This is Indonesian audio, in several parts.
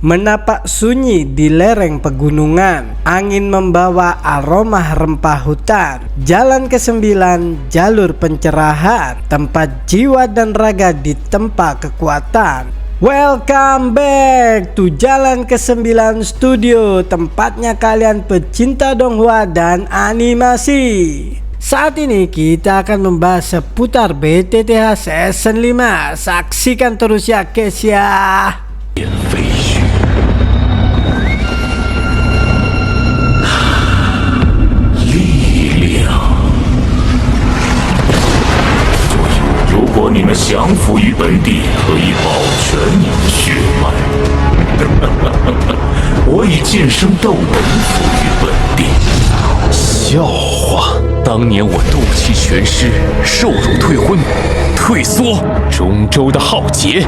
Menapak sunyi di lereng pegunungan, angin membawa aroma rempah hutan. Jalan ke-9, jalur pencerahan, tempat jiwa dan raga ditempa kekuatan. Welcome back to Jalan ke-9 Studio, tempatnya kalian pecinta donghua dan animasi. Saat ini kita akan membahas seputar BTTH Season 5. Saksikan terus ya guys ya. 如果你们降服于本地，可以保全你的血脉。我以剑圣斗文服于本地。笑话！当年我斗气全失，受辱退婚，退缩，中州的浩劫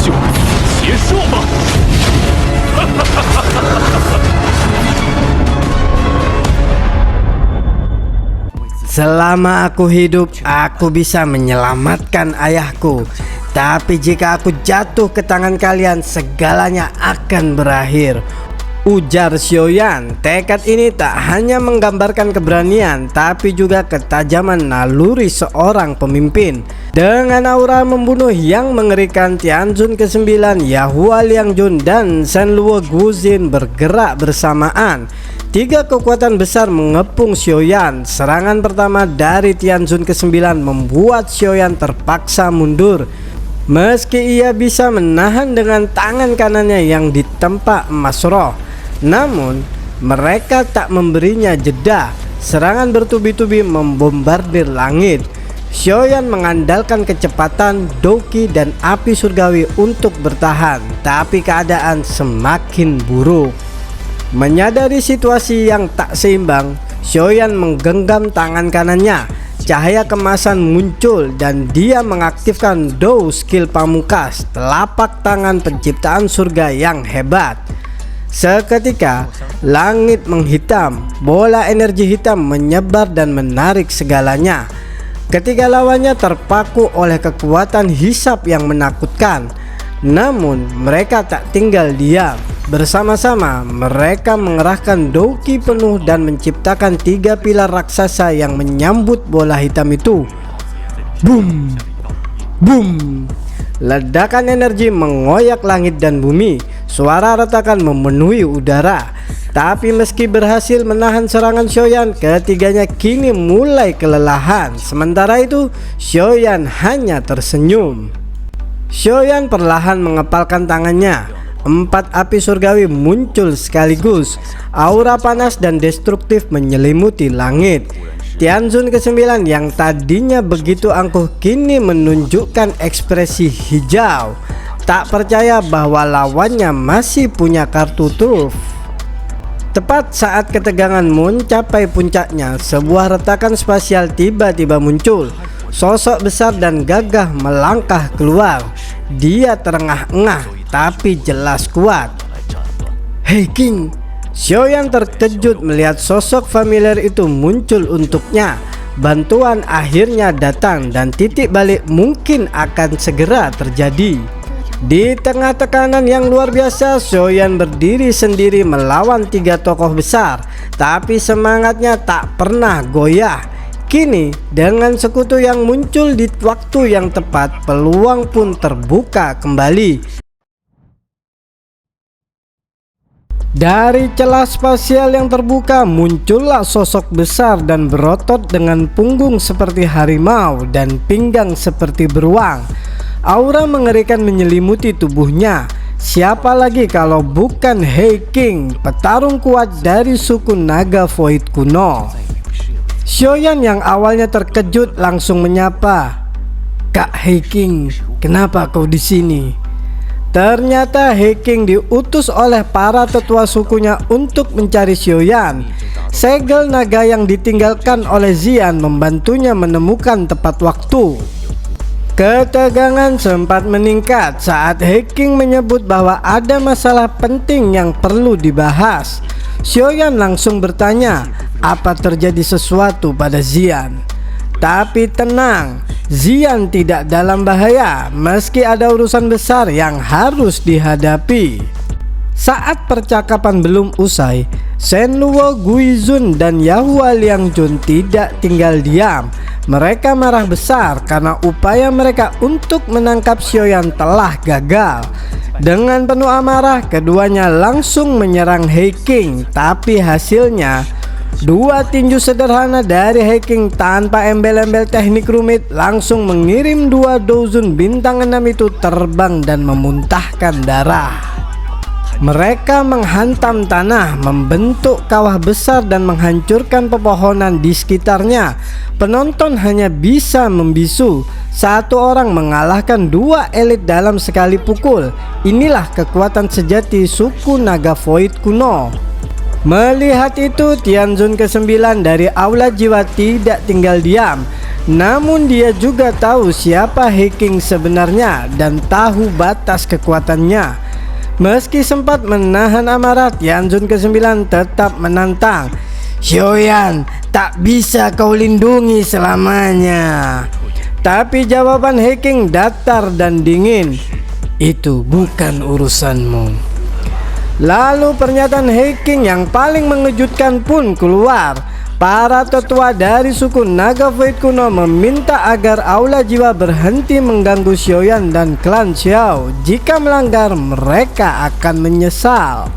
就此结束吧。Selama aku hidup, aku bisa menyelamatkan ayahku. Tapi jika aku jatuh ke tangan kalian, segalanya akan berakhir, ujar Xiaoyan. Tekad ini tak hanya menggambarkan keberanian, tapi juga ketajaman naluri seorang pemimpin. Dengan aura membunuh yang mengerikan, Tianzun ke-9, Yahua Liangjun, dan Shenluo Guzin bergerak bersamaan. Tiga kekuatan besar mengepung Xiaoyan. Serangan pertama dari Tianzun ke-9 membuat Xiaoyan terpaksa mundur. Meski ia bisa menahan dengan tangan kanannya yang ditempa emas roh, namun mereka tak memberinya jeda. Serangan bertubi-tubi membombardir langit. Xiaoyan mengandalkan kecepatan, doki, dan api surgawi untuk bertahan, tapi keadaan semakin buruk. Menyadari situasi yang tak seimbang, Xiaoyan menggenggam tangan kanannya. Cahaya kemasan muncul dan dia mengaktifkan Dou skill pamungkas, telapak tangan penciptaan surga yang hebat. Seketika langit menghitam, bola energi hitam menyebar dan menarik segalanya. Ketiga lawannya terpaku oleh kekuatan hisap yang menakutkan. Namun mereka tak tinggal diam. Bersama-sama mereka mengerahkan doki penuh dan menciptakan tiga pilar raksasa yang menyambut bola hitam itu. Boom, boom. Ledakan energi mengoyak langit dan bumi. Suara retakan memenuhi udara. Tapi meski berhasil menahan serangan Xiaoyan, ketiganya kini mulai kelelahan. Sementara itu Xiaoyan hanya tersenyum. Xiaoyan perlahan mengepalkan tangannya. 4 api surgawi muncul sekaligus. Aura panas dan destruktif menyelimuti langit. Tianzun ke-9 yang tadinya begitu angkuh kini menunjukkan ekspresi hijau. Tak percaya bahwa lawannya masih punya kartu truf. Tepat saat ketegangan mencapai puncaknya, sebuah retakan spasial tiba-tiba muncul. Sosok besar dan gagah melangkah keluar. Dia terengah-engah tapi jelas kuat. Hei King! Xiaoyan terkejut melihat sosok familiar itu muncul untuknya. Bantuan akhirnya datang dan titik balik mungkin akan segera terjadi. Di tengah tekanan yang luar biasa, Xiaoyan berdiri sendiri melawan tiga tokoh besar. Tapi semangatnya tak pernah goyah. Kini dengan sekutu yang muncul di waktu yang tepat, peluang pun terbuka kembali. Dari celah spasial yang terbuka muncullah sosok besar dan berotot dengan punggung seperti harimau dan pinggang seperti beruang. Aura mengerikan menyelimuti tubuhnya. Siapa lagi kalau bukan Hei King, petarung kuat dari suku naga Void kuno. Xiaoyan yang awalnya terkejut langsung menyapa, "Kak Hei King, kenapa kau di sini?" Ternyata Hei King diutus oleh para tetua sukunya untuk mencari Xiaoyan. Segel naga yang ditinggalkan oleh Xian membantunya menemukan tepat waktu. Ketegangan sempat meningkat saat Hei King menyebut bahwa ada masalah penting yang perlu dibahas. Xiaoyan langsung bertanya, apa terjadi sesuatu pada Xian? Tapi tenang, Xian tidak dalam bahaya meski ada urusan besar yang harus dihadapi. Saat percakapan belum usai, Shen Luo, Guizun, dan Yahua Liangjun tidak tinggal diam. Mereka marah besar karena upaya mereka untuk menangkap Xiaoyan telah gagal. Dengan penuh amarah, keduanya langsung menyerang He King. Tapi hasilnya, dua tinju sederhana dari He King tanpa embel-embel teknik rumit langsung mengirim dua Douzun bintang 6 itu terbang dan memuntahkan darah. Mereka menghantam tanah, membentuk kawah besar dan menghancurkan pepohonan di sekitarnya. Penonton hanya bisa membisu. Satu orang mengalahkan dua elit dalam sekali pukul. Inilah kekuatan sejati suku naga Void kuno. Melihat itu, Tianzun ke-9 dari Aula Jiwa tidak tinggal diam. Namun dia juga tahu siapa He King sebenarnya dan tahu batas kekuatannya. Meski sempat menahan amarah, Tianzun ke-9 tetap menantang. Xiaoyan, tak bisa kau lindungi selamanya. Tapi jawaban He King datar dan dingin. Itu bukan urusanmu. Lalu pernyataan He King yang paling mengejutkan pun keluar. Para tetua dari suku naga Void kuno meminta agar Aula Jiwa berhenti mengganggu Xiaoyan dan klan Xiao. Jika melanggar, mereka akan menyesal.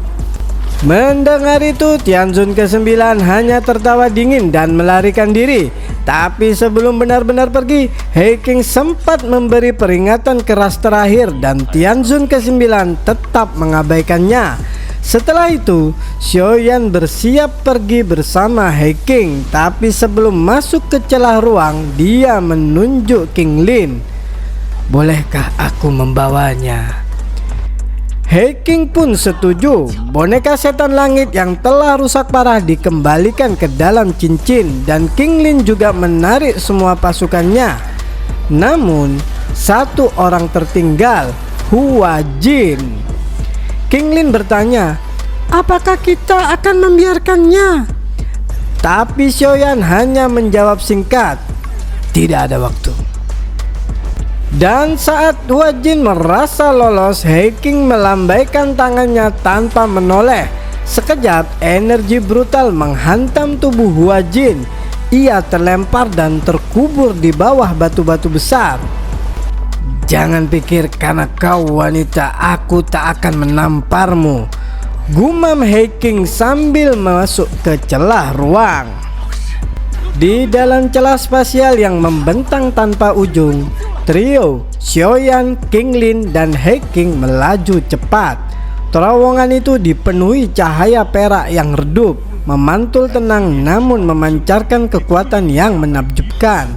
Mendengar itu, Tianzun ke-9 hanya tertawa dingin dan melarikan diri. Tapi sebelum benar-benar pergi, He King sempat memberi peringatan keras terakhir dan Tianzun ke-9 tetap mengabaikannya. Setelah itu, Xiaoyan bersiap pergi bersama He King. Tapi sebelum masuk ke celah ruang, dia menunjuk King Lin. Bolehkah aku membawanya? He King pun setuju. Boneka setan langit yang telah rusak parah dikembalikan ke dalam cincin dan King Lin juga menarik semua pasukannya. Namun, satu orang tertinggal, Hua Jin. King Lin bertanya, apakah kita akan membiarkannya? Tapi Xiaoyan hanya menjawab singkat, tidak ada waktu. Dan saat Hua Jin merasa lolos, He King melambaikan tangannya tanpa menoleh. Sekejap, energi brutal menghantam tubuh Hua Jin. Ia terlempar dan terkubur di bawah batu-batu besar. Jangan pikir karena kau wanita aku tak akan menamparmu, gumam He King sambil masuk ke celah ruang. Di dalam celah spasial yang membentang tanpa ujung, trio Xiaoyan, King Lin, dan He King melaju cepat. Terowongan itu dipenuhi cahaya perak yang redup, memantul tenang namun memancarkan kekuatan yang menakjubkan.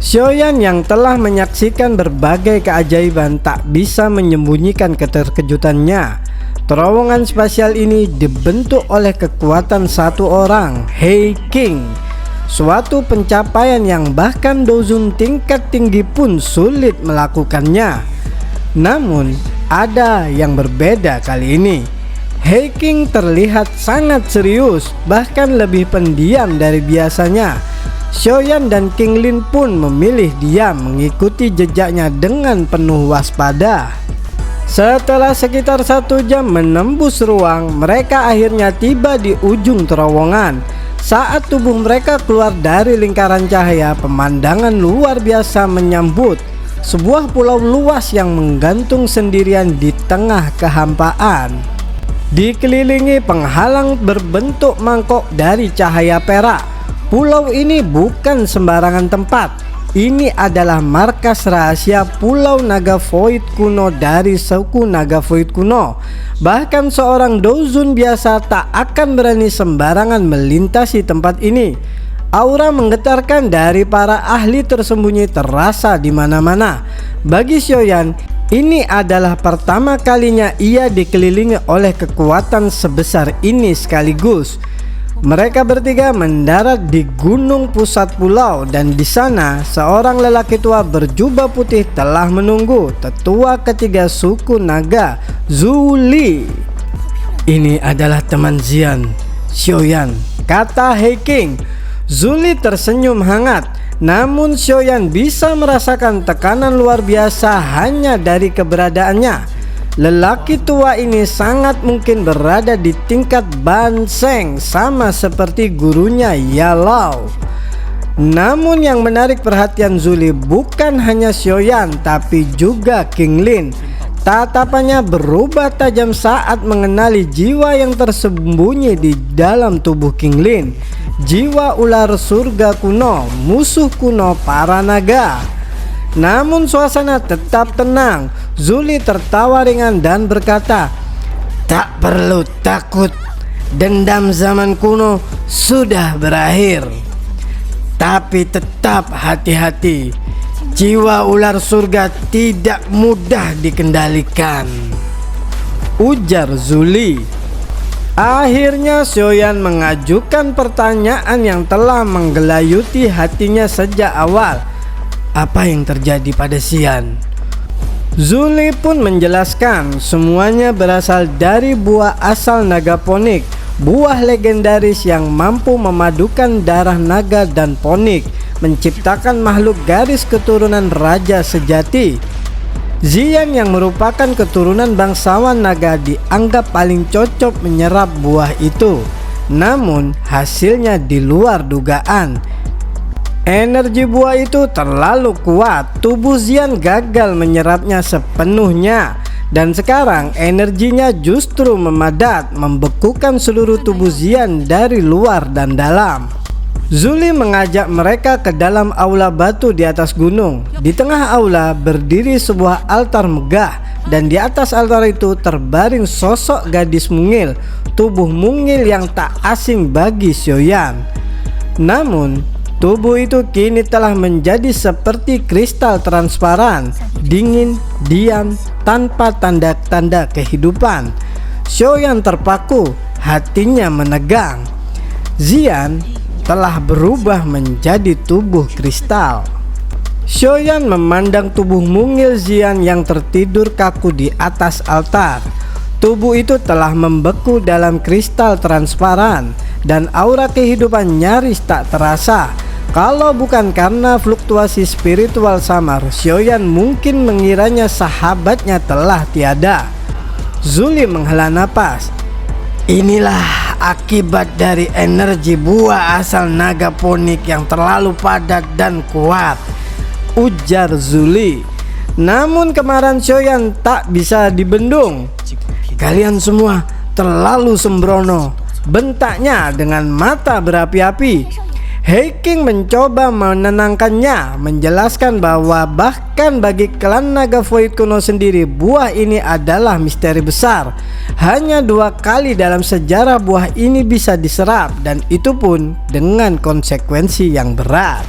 Xiaoyan yang telah menyaksikan berbagai keajaiban tak bisa menyembunyikan keterkejutannya. Terowongan spasial ini dibentuk oleh kekuatan satu orang, He King. Suatu pencapaian yang bahkan Douzun tingkat tinggi pun sulit melakukannya. Namun, ada yang berbeda kali ini. He King terlihat sangat serius, bahkan lebih pendiam dari biasanya. Xiaoyan dan King Lin pun memilih diam mengikuti jejaknya dengan penuh waspada. Setelah sekitar 1 jam menembus ruang, mereka akhirnya tiba di ujung terowongan. Saat tubuh mereka keluar dari lingkaran cahaya, pemandangan luar biasa menyambut. Sebuah pulau luas yang menggantung sendirian di tengah kehampaan. Dikelilingi penghalang berbentuk mangkok dari cahaya perak. Pulau ini bukan sembarangan tempat. Ini adalah markas rahasia Pulau Naga Void kuno dari suku Naga Void kuno. Bahkan seorang Douzun biasa tak akan berani sembarangan melintasi tempat ini. Aura menggetarkan dari para ahli tersembunyi terasa di mana-mana. Bagi Xiaoyan, ini adalah pertama kalinya ia dikelilingi oleh kekuatan sebesar ini sekaligus. Mereka bertiga mendarat di gunung pusat pulau dan di sana seorang lelaki tua berjubah putih telah menunggu, tetua ketiga suku naga, Zhu Li. Ini adalah teman Xian, Xiaoyan, kata He King. Zhu Li tersenyum hangat, namun Xiaoyan bisa merasakan tekanan luar biasa hanya dari keberadaannya. Lelaki tua ini sangat mungkin berada di tingkat Ban Seng, sama seperti gurunya Yalao. Namun yang menarik perhatian Zuli bukan hanya Xiaoyan tapi juga King Lin. Tatapannya berubah tajam saat mengenali jiwa yang tersembunyi di dalam tubuh King Lin. Jiwa ular surga kuno, musuh kuno para naga. Namun suasana tetap tenang. Zuli tertawa ringan dan berkata, "Tak perlu takut, dendam zaman kuno sudah berakhir. Tapi tetap hati-hati, jiwa ular surga tidak mudah dikendalikan," ujar Zuli. Akhirnya Xiaoyan mengajukan pertanyaan yang telah menggelayuti hatinya sejak awal. Apa yang terjadi pada Xian? Zuli pun menjelaskan semuanya berasal dari buah asal naga ponik, buah legendaris yang mampu memadukan darah naga dan ponik, menciptakan makhluk garis keturunan raja sejati. Xian yang merupakan keturunan bangsawan naga dianggap paling cocok menyerap buah itu. Namun hasilnya di luar dugaan. Energi buah itu terlalu kuat, tubuh Xian gagal menyerapnya sepenuhnya. Dan sekarang energinya justru memadat, membekukan seluruh tubuh Xian dari luar dan dalam. Zuli mengajak mereka ke dalam aula batu di atas gunung. Di tengah aula berdiri sebuah altar megah, dan di atas altar itu terbaring sosok gadis mungil, tubuh mungil yang tak asing bagi Xiaoyan. Namun tubuh itu kini telah menjadi seperti kristal transparan, dingin, diam, tanpa tanda-tanda kehidupan. Xiaoyan terpaku, hatinya menegang. Xian telah berubah menjadi tubuh kristal. Xiaoyan memandang tubuh mungil Xian yang tertidur kaku di atas altar. Tubuh itu telah membeku dalam kristal transparan, dan aura kehidupan nyaris tak terasa. Kalau bukan karena fluktuasi spiritual samar, Xiaoyan mungkin mengiranya sahabatnya telah tiada. Zuli menghela napas. Inilah akibat dari energi buah asal naga ponik yang terlalu padat dan kuat, ujar Zuli. Namun kemarahan Xiaoyan tak bisa dibendung. Kalian semua terlalu sembrono, bentaknya dengan mata berapi-api. Heiking mencoba menenangkannya, menjelaskan bahwa bahkan bagi klan naga Void kuno sendiri, buah ini adalah misteri besar. Hanya 2 kali dalam sejarah buah ini bisa diserap, dan itu pun dengan konsekuensi yang berat.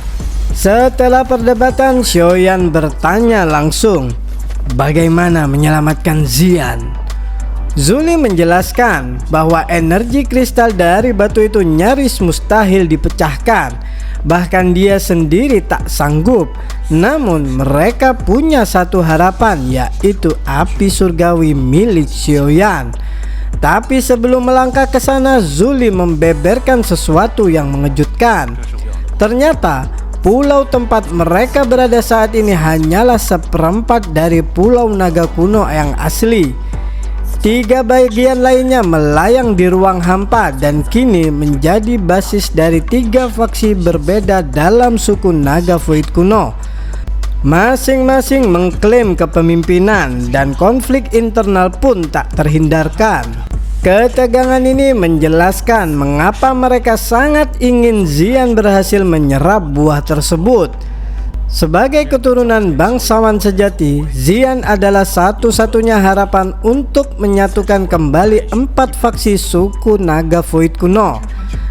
Setelah perdebatan, Xiaoyan bertanya langsung, bagaimana menyelamatkan Xian? Zuli menjelaskan bahwa energi kristal dari batu itu nyaris mustahil dipecahkan. Bahkan dia sendiri tak sanggup. Namun mereka punya satu harapan, yaitu api surgawi milik Xiaoyan. Tapi sebelum melangkah ke sana, Zuli membeberkan sesuatu yang mengejutkan. Ternyata pulau tempat mereka berada saat ini hanyalah seperempat dari pulau naga kuno yang asli. 3 bagian lainnya melayang di ruang hampa dan kini menjadi basis dari 3 faksi berbeda dalam suku naga Void kuno. Masing-masing mengklaim kepemimpinan dan konflik internal pun tak terhindarkan. Ketegangan ini menjelaskan mengapa mereka sangat ingin Xian berhasil menyerap buah tersebut. Sebagai keturunan bangsawan sejati, Xian adalah satu-satunya harapan untuk menyatukan kembali 4 faksi suku naga Void kuno.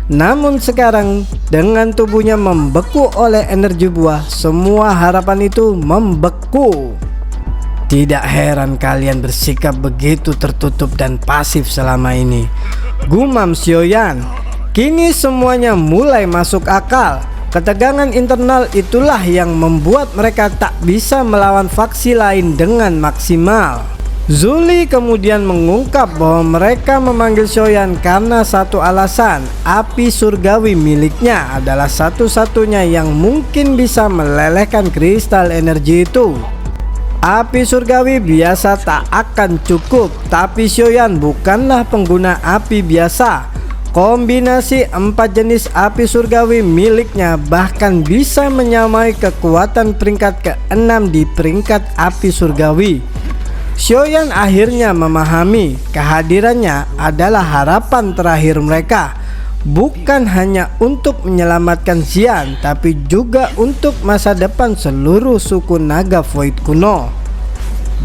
Namun sekarang dengan tubuhnya membeku oleh energi buah, semua harapan itu membeku. Tidak heran kalian bersikap begitu tertutup dan pasif selama ini, gumam Xiaoyan. Kini semuanya mulai masuk akal. Ketegangan internal itulah yang membuat mereka tak bisa melawan faksi lain dengan maksimal. Zuli kemudian mengungkap bahwa mereka memanggil Xiaoyan karena satu alasan, api surgawi miliknya adalah satu-satunya yang mungkin bisa melelehkan kristal energi itu. Api surgawi biasa tak akan cukup, tapi Xiaoyan bukanlah pengguna api biasa. Kombinasi 4 jenis api surgawi miliknya bahkan bisa menyamai kekuatan peringkat ke-6 di peringkat api surgawi. Xiaoyan akhirnya memahami kehadirannya adalah harapan terakhir mereka, bukan hanya untuk menyelamatkan Xian, tapi juga untuk masa depan seluruh suku naga Void kuno.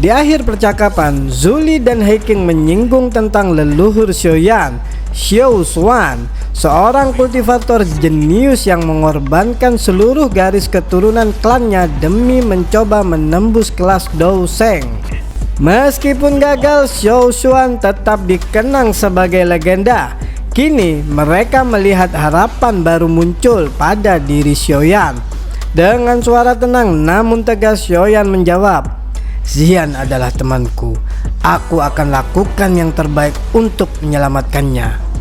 Di akhir percakapan, Zuli dan Heiking menyinggung tentang leluhur Xiaoyan, Xiao Xuan, seorang kultivator jenius yang mengorbankan seluruh garis keturunan klannya demi mencoba menembus kelas Dou Sheng. Meskipun gagal, Xiao Xuan tetap dikenang sebagai legenda. Kini mereka melihat harapan baru muncul pada diri Xiaoyan. Dengan suara tenang namun tegas, Xiaoyan menjawab, "Xian adalah temanku. Aku akan lakukan yang terbaik untuk menyelamatkannya."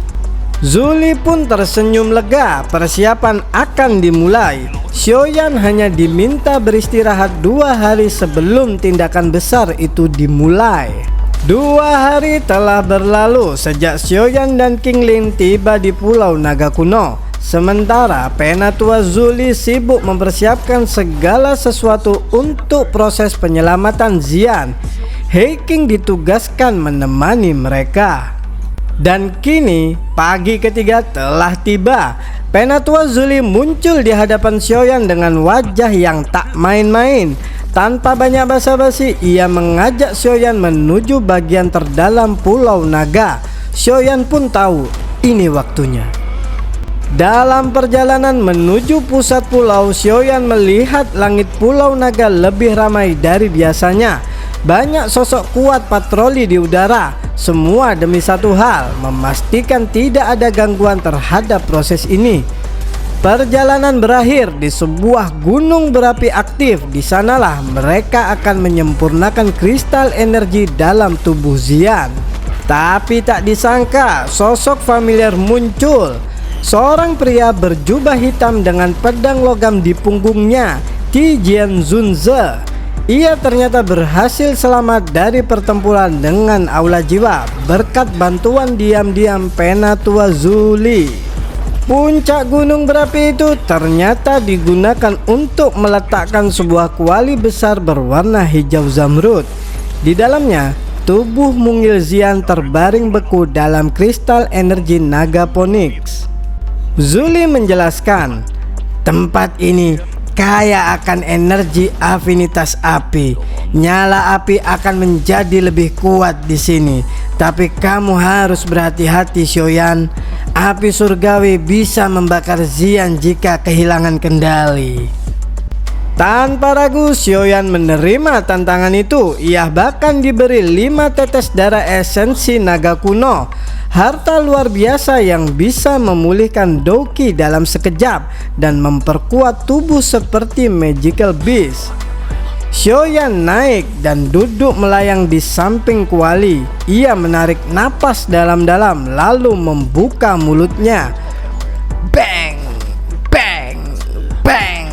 Zuli pun tersenyum lega. Persiapan akan dimulai. Xiaoyan hanya diminta beristirahat 2 hari sebelum tindakan besar itu dimulai. 2 hari telah berlalu sejak Xiaoyan dan King Lin tiba di Pulau Naga Kuno. Sementara Penatua Zuli sibuk mempersiapkan segala sesuatu untuk proses penyelamatan Xian, Heiking ditugaskan menemani mereka. Dan kini pagi ketiga telah tiba. Penatua Zuli muncul di hadapan Xiaoyan dengan wajah yang tak main-main. Tanpa banyak basa-basi, ia mengajak Xiaoyan menuju bagian terdalam Pulau Naga. Xiaoyan pun tahu ini waktunya. Dalam perjalanan menuju pusat pulau, Xiaoyan melihat langit Pulau Naga lebih ramai dari biasanya. Banyak sosok kuat patroli di udara, semua demi satu hal, memastikan tidak ada gangguan terhadap proses ini. Perjalanan berakhir di sebuah gunung berapi aktif. Di sanalah mereka akan menyempurnakan kristal energi dalam tubuh Xian. Tapi tak disangka, sosok familiar muncul. Seorang pria berjubah hitam dengan pedang logam di punggungnya, Ti Jian Zunze. Ia ternyata berhasil selamat dari pertempuran dengan aula jiwa berkat bantuan diam-diam Penatua Zuli. Puncak gunung berapi itu ternyata digunakan untuk meletakkan sebuah kuali besar berwarna hijau zamrud. Di dalamnya, tubuh mungil Xian terbaring beku dalam kristal energi naga Phoenix. Zuli menjelaskan, tempat ini kaya akan energi afinitas api. Nyala api akan menjadi lebih kuat di sini. Tapi kamu harus berhati-hati, Xiaoyan. Api surgawi bisa membakar Xian jika kehilangan kendali. Tanpa ragu, Xiaoyan menerima tantangan itu. Ia bahkan diberi 5 tetes darah esensi naga kuno, harta luar biasa yang bisa memulihkan Douki dalam sekejap dan memperkuat tubuh seperti magical beast. Xiaoyan naik dan duduk melayang di samping kuali. Ia menarik napas dalam-dalam lalu membuka mulutnya. Bang, bang, bang.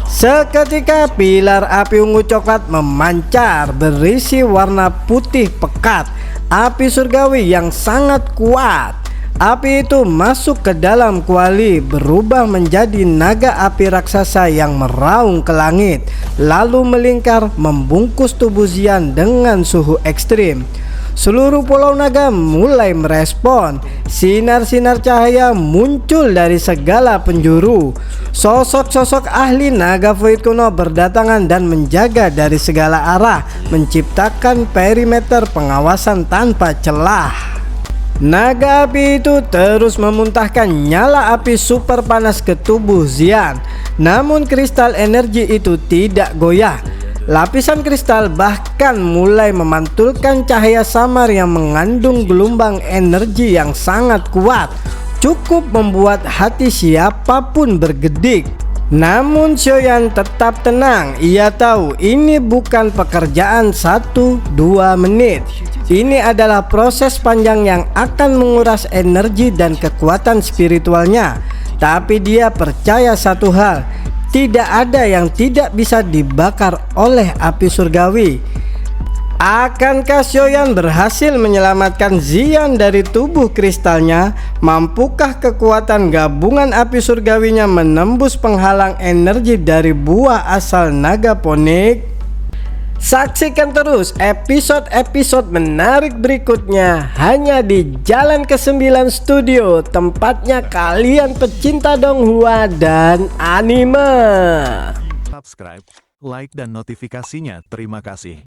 Seketika pilar api ungu coklat memancar berisi warna putih pekat. Api surgawi yang sangat kuat. Api itu masuk ke dalam kuali, berubah menjadi naga api raksasa yang meraung ke langit, lalu melingkar membungkus tubuh Xian dengan suhu ekstrim. Seluruh pulau naga mulai merespon. Sinar-sinar cahaya muncul dari segala penjuru. Sosok-sosok ahli naga Void kuno berdatangan dan menjaga dari segala arah, menciptakan perimeter pengawasan tanpa celah. Naga api itu terus memuntahkan nyala api super panas ke tubuh Xian. Namun kristal energi itu tidak goyah. Lapisan kristal bahkan mulai memantulkan cahaya samar yang mengandung gelombang energi yang sangat kuat, cukup membuat hati siapapun bergedik. Namun Xiaoyan tetap tenang. Ia tahu ini bukan pekerjaan 1-2 menit. Ini adalah proses panjang yang akan menguras energi dan kekuatan spiritualnya. Tapi dia percaya satu hal, Tidak ada yang tidak bisa dibakar oleh api surgawi. Akankah Xiaoyan berhasil menyelamatkan Xian dari tubuh kristalnya? Mampukah kekuatan gabungan api surgawinya menembus penghalang energi dari buah asal naga ponik? Saksikan terus episode-episode menarik berikutnya hanya di Jalan ke-9 Studio, tempatnya kalian pecinta donghua dan anime. Subscribe, like dan notifikasinya. Terima kasih.